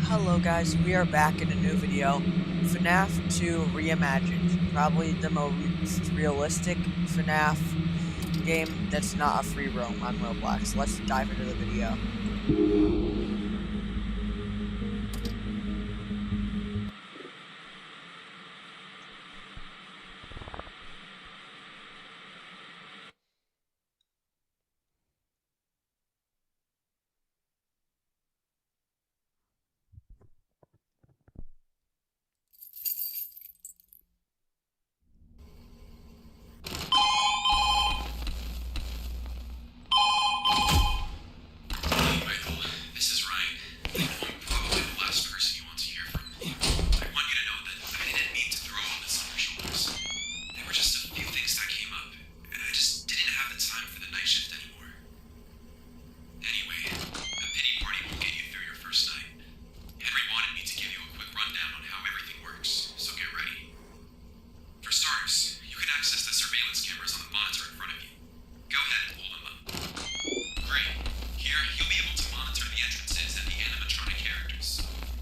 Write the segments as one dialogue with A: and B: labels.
A: Hello guys, we are back in a new video. Fnaf 2 Reimagined. Probably the most realistic Fnaf game that's not a free roam on Roblox. Let's dive into the video.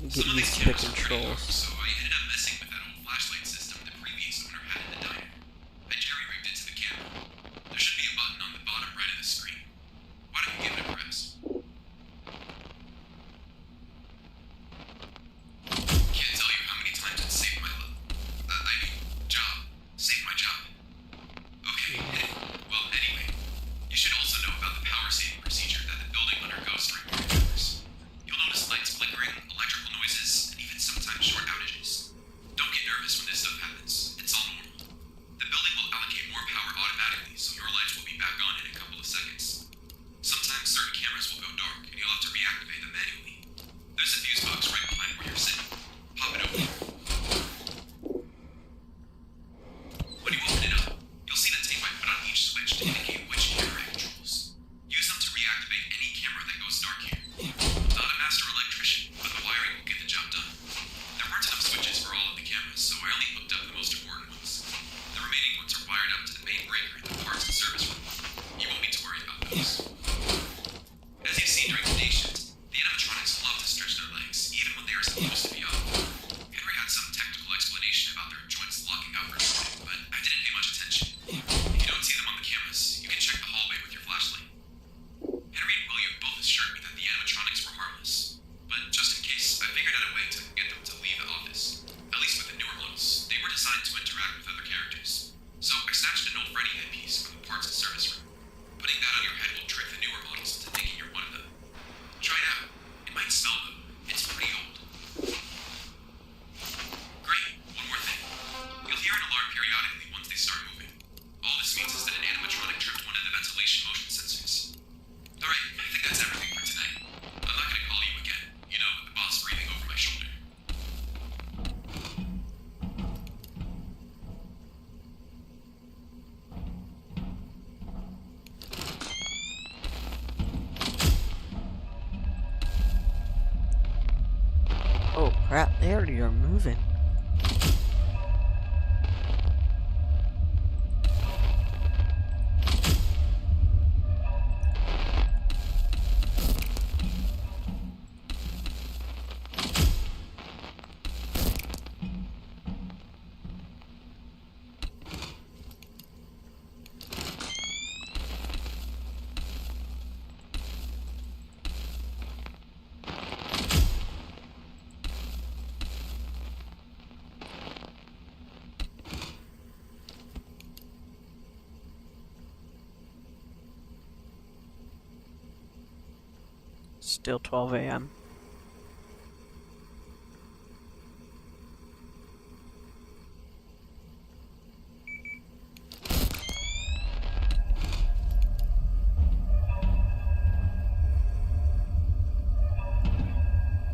B: Get used to the controls.
C: So I ended up messing with that old flashlight system the previous owner had in the diner. I jerry-rigged it to the camera. There should be a button on the bottom right of the screen. Why don't you give it a press? Can't tell you how many times it saved my job. Saved my job. Okay, well, anyway, you should also know about the power-saving procedure that the building undergoes during work hours. You'll notice lights flickering, electrical noises, and even sometimes short outages. Don't get nervous when this stuff happens. It's all normal. The building will allocate more power automatically, so your lights will be back on in a couple of seconds. Sometimes certain cameras will go dark, and you'll have to reactivate them manually. There's a fuse box right behind where you're sitting. Pop it open. When you open it up, you'll see the tape I put on each switch to indicate which camera it controls. Use them to reactivate any camera that goes dark here. I'm not a master electrician, but the wiring will get the job done. There weren't enough switches for all of the cameras, so I only hooked up the most important ones. The remaining ones are wired up to the main breaker in the parts and service room. You won't need to worry about those. As you've seen during the day shift, the animatronics love to stretch their legs, even when they are supposed to be off. Henry had some technical explanation about their joints locking up for morning, but I didn't pay much attention. If you don't see them on the cameras, you can check the hallway with your flashlight. Henry and William both assured me that the animatronics were harmless, but just in case, I figured out a way to get them to leave the office. At least with the newer models, they were designed to interact with other characters. So I snatched an old Freddy headpiece from the parts and service room. Putting that on your head will trick the newer models into thinking you're one of them. Try it out. It might smell though. It's pretty old. Great. One more thing. You'll hear an alarm periodically once they start moving. All this means is that an animatronic tripped one of the ventilation motion sensors. Alright, I think that's everything for tonight. I'm not gonna call you again. You know, with the boss breathing over my shoulder.
A: Oh crap, they already are moving. Still 12 a.m.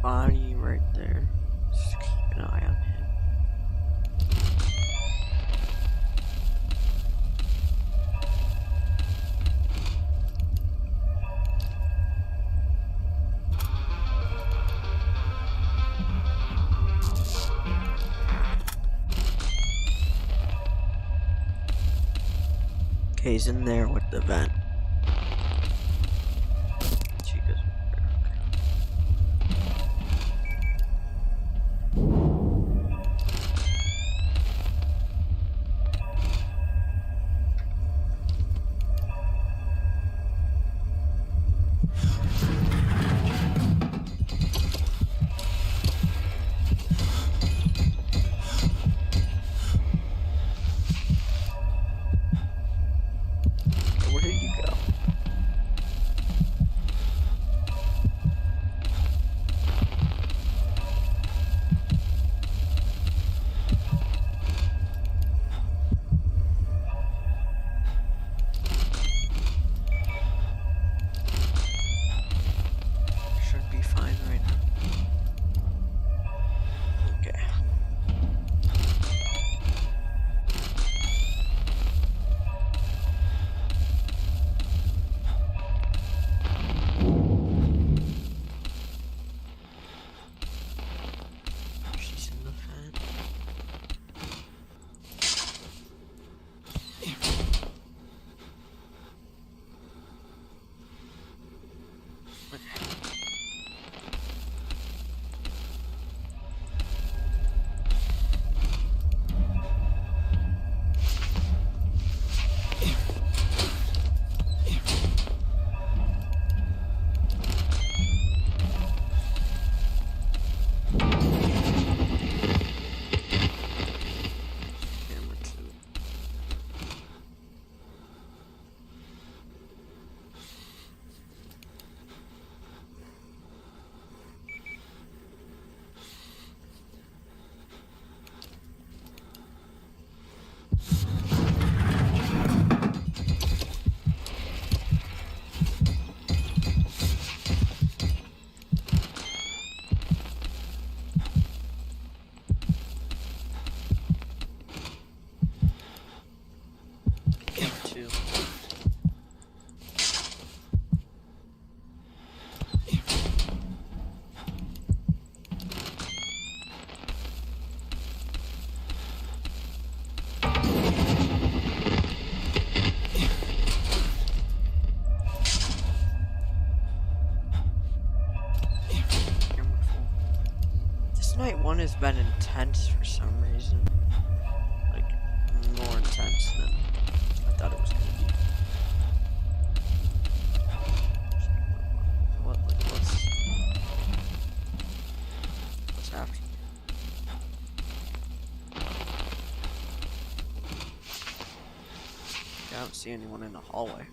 A: Bonnie right there. Just keep an eye on him. Okay, he's in there with the vent. She goes, okay. This night 1 has been intense for some reason. Like, more intense than I thought it was gonna be. What's happening? I don't see anyone in the hallway.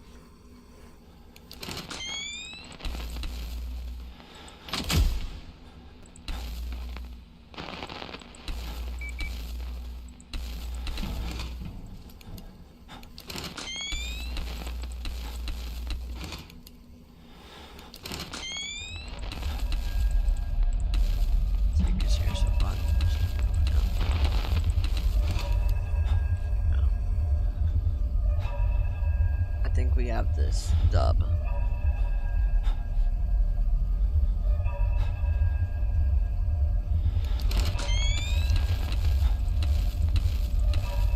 A: I think we have this dub.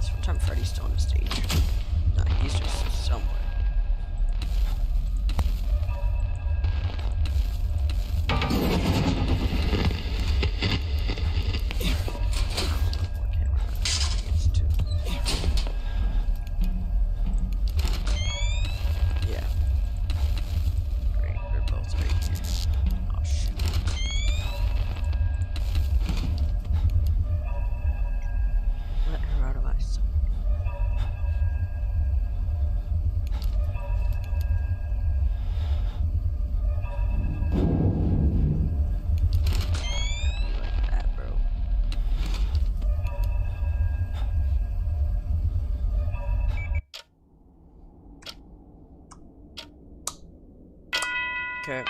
A: Sometime Freddy's still on the stage. Nah, he's just somewhere. Okay.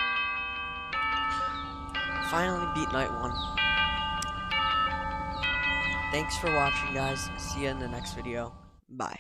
A: Finally beat night 1. Thanks for watching, guys. See you in the next video. Bye.